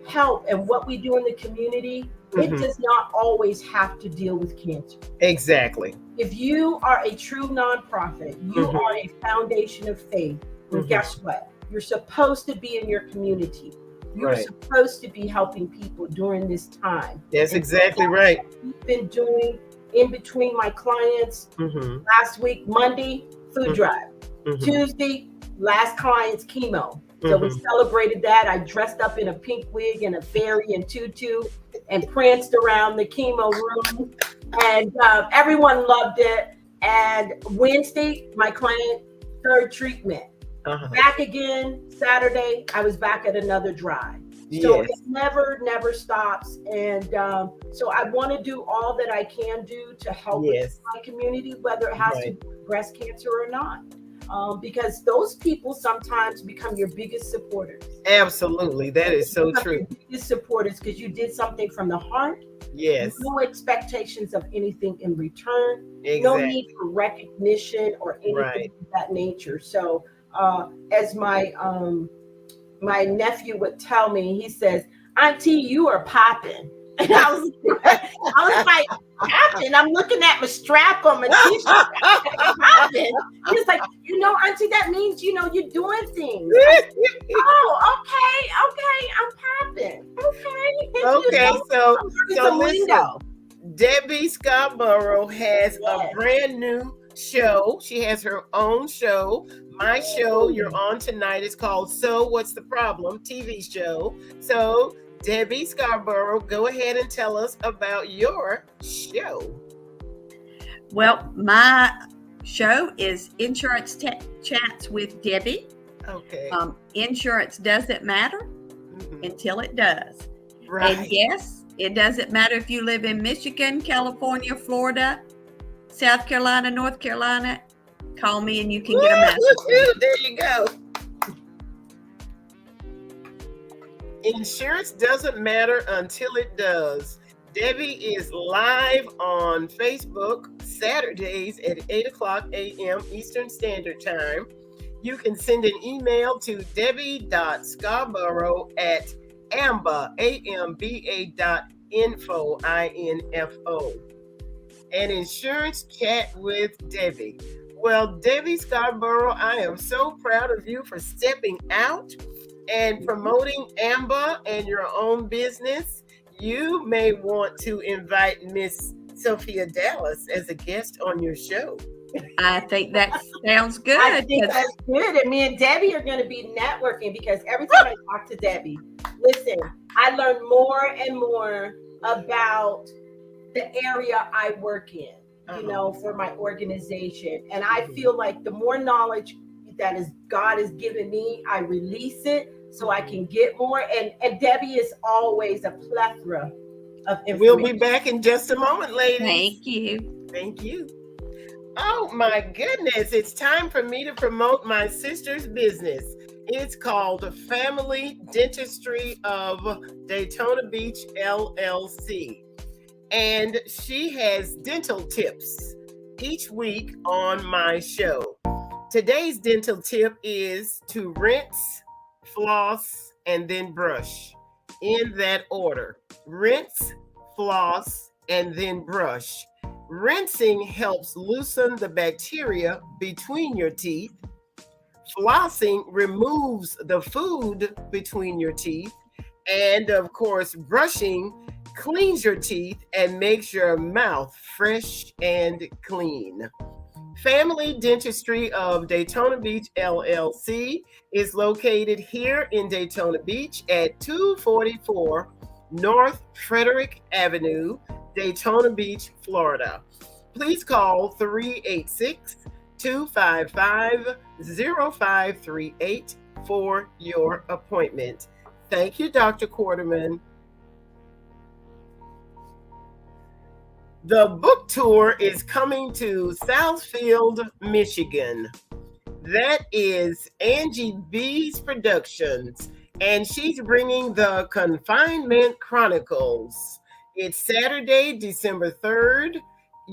help and what we do in the community, it does not always have to deal with cancer. Exactly. If you are a true nonprofit, you are a foundation of faith. And guess what? You're supposed to be in your community. You're supposed to be helping people during this time. That's exactly right. We've been doing in between my clients. Last week, Monday, food drive. Tuesday, last client's chemo. So we celebrated that. I dressed up in a pink wig and a fairy and tutu and pranced around the chemo room. And everyone loved it. And Wednesday, my client, third treatment. Back again Saturday, I was back at another drive. So it never stops. And so I want to do all that I can do to help my community, whether it has to be breast cancer or not. Because those people sometimes become your biggest supporters. Absolutely. That is so true. Your biggest supporters because you did something from the heart. Yes. No expectations of anything in return. Exactly. No need for recognition or anything of that nature. So as my nephew would tell me, he says, "Auntie, you are popping." And I was like, popping. I'm looking at my strap on my t-shirt. Popping. He's like, Auntie, that means you're doing things. Oh, okay, I'm popping. Okay. Okay, so listen. Debbie Scarborough has a Yes. brand new show. She has her own show. My show you're on tonight is called So What's the Problem? TV show. So, Debbie Scarborough, go ahead and tell us about your show. Well, my show is Insurance Chats with Debbie. Okay. Insurance doesn't matter until it does. Right. And yes, it doesn't matter if you live in Michigan, California, Florida, South Carolina, North Carolina. Call me and you can get a master. There you go. Insurance doesn't matter until it does. Debbie is live on Facebook Saturdays at 8 o'clock a.m. Eastern Standard Time. You can send an email to debbie.scarborough@amba.info, I-N-F-O. An insurance chat with Debbie. Well, Debbie Scarborough, I am so proud of you for stepping out and promoting AMBA and your own business. You may want to invite Miss Sophia Dallas as a guest on your show. I think that sounds good. I think that's good. And me and Debbie are going to be networking because every time I talk to Debbie, listen, I learn more and more about the area I work in, you know, for my organization. And I feel like the more knowledge that is God has given me, I release it so I can get more. And Debbie is always a plethora of information. We'll be back in just a moment, ladies. Thank you. Thank you. Oh my goodness, it's time for me to promote my sister's business. It's called Family Dentistry of Daytona Beach, LLC. And she has dental tips each week on my show. Today's dental tip is to rinse, floss, and then brush in that order. Rinse, floss, and then brush. Rinsing helps loosen the bacteria between your teeth. Flossing removes the food between your teeth. And of course, brushing cleans your teeth and makes your mouth fresh and clean. Family Dentistry of Daytona Beach, LLC is located here in Daytona Beach at 244 North Frederick Avenue, Daytona Beach, Florida. Please call 386-255-0538 for your appointment. Thank you, Dr. Quarterman. The book tour is coming to Southfield, Michigan. That is Angie B's Productions, and she's bringing the Confinement Chronicles. It's Saturday, December 3rd.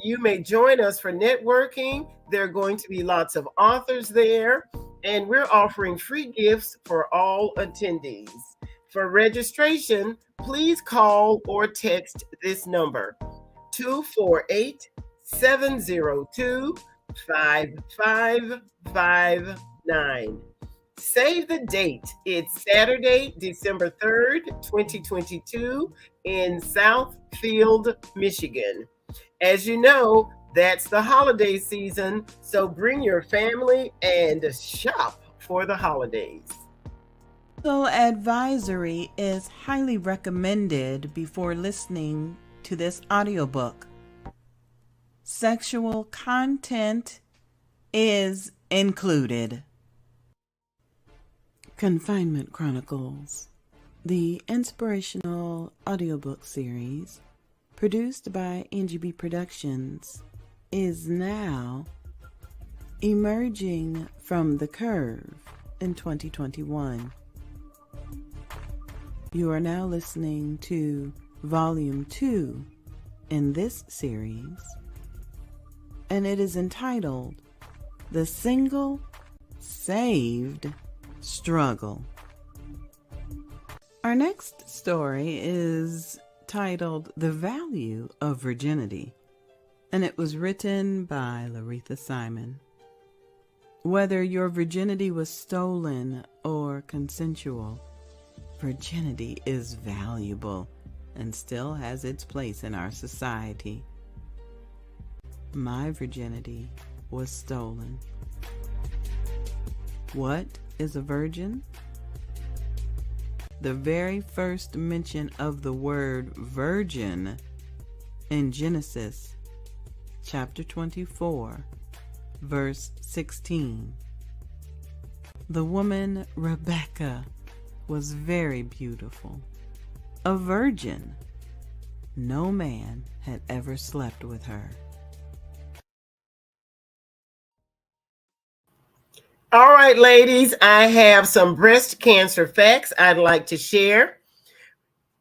You may join us for networking. There are going to be lots of authors there, and we're offering free gifts for all attendees. For registration, please call or text this number, 248-702-5559. Save the date. It's Saturday, December 3rd, 2022 in Southfield, Michigan. As you know, that's the holiday season, so bring your family and shop for the holidays. So advisory is highly recommended before listening to this audiobook. Sexual content is included. Confinement Chronicles, the inspirational audiobook series produced by Angie B Productions, is now emerging from the curve in 2021. You are now listening to Volume 2 in this series, and it is entitled The Single Saved Struggle. Our next story is titled The Value of Virginity, and it was written by Loretha Simon. Whether your virginity was stolen or consensual, virginity is valuable, and still has its place in our society. My virginity was stolen. What is a virgin? The very first mention of the word virgin in Genesis chapter 24, verse 16. The woman Rebecca was very beautiful, a virgin. No man had ever slept with her. All right, ladies, I have some breast cancer facts I'd like to share.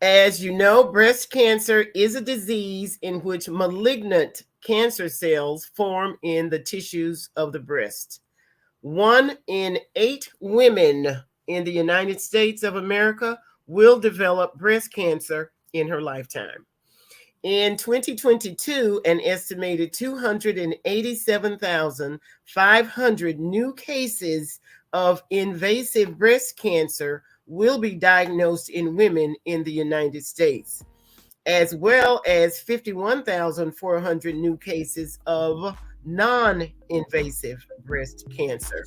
As you know, breast cancer is a disease in which malignant cancer cells form in the tissues of the breast. 1 in 8 women in the United States of America will develop breast cancer in her lifetime. In 2022, an estimated 287,500 new cases of invasive breast cancer will be diagnosed in women in the United States, as well as 51,400 new cases of non-invasive breast cancer.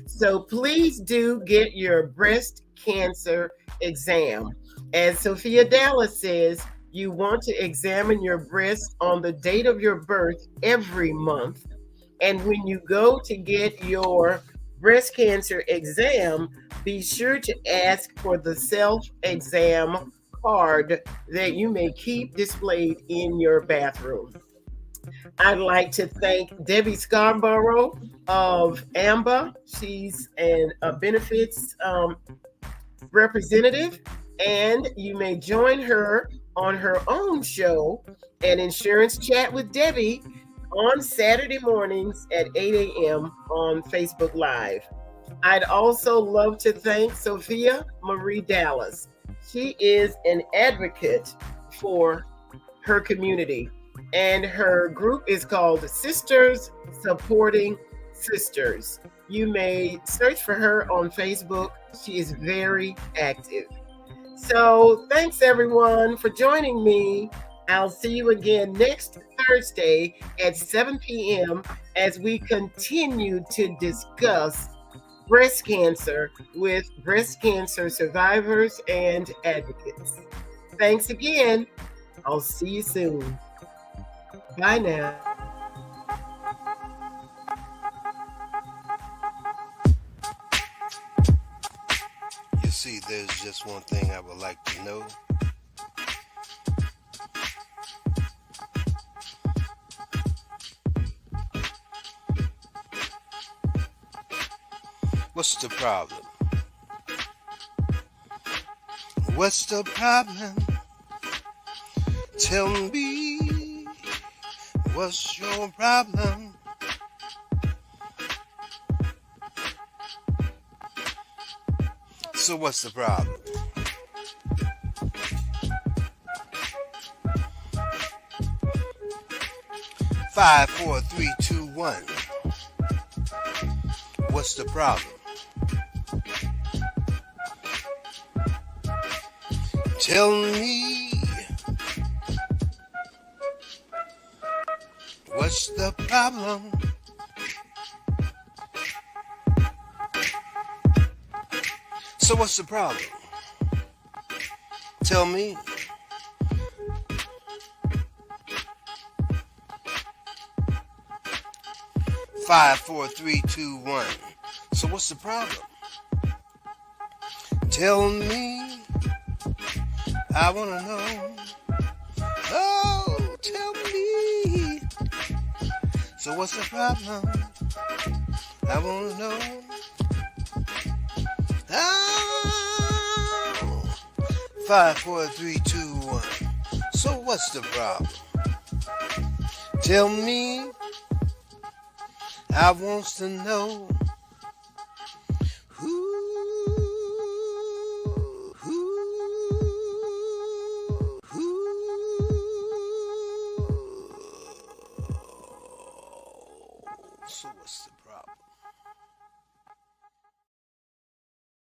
So please do get your breast cancer exam. As Sophia Dallas says, you want to examine your breast on the date of your birth every month. And when you go to get your breast cancer exam, be sure to ask for the self-exam card that you may keep displayed in your bathroom. I'd like to thank Debbie Scarborough of AMBA. She's a benefits representative, and you may join her on her own show, An Insurance Chat with Debbie, on Saturday mornings at 8 a.m. on Facebook Live. I'd also love to thank Sophia Marie Dallas. She is an advocate for her community, and her group is called Sisters Supporting Sisters. You may search for her on Facebook. She is very active. So thanks everyone for joining me. I'll see you again next Thursday at 7 p.m. as we continue to discuss breast cancer with breast cancer survivors and advocates. Thanks again. I'll see you soon. Bye now. You see, there's just one thing I would like to know. What's the problem? What's the problem? Tell me, what's your problem? So what's the problem? Five, four, three, two, one. What's the problem? Tell me, what's the problem? So what's the problem? Tell me. Five, four, three, two, one. So what's the problem? Tell me. I wanna know. Oh, tell me. So what's the problem? I wanna know. Oh, 5, 4, 3, 2, 1. So what's the problem? Tell me. I wants to know. So what's the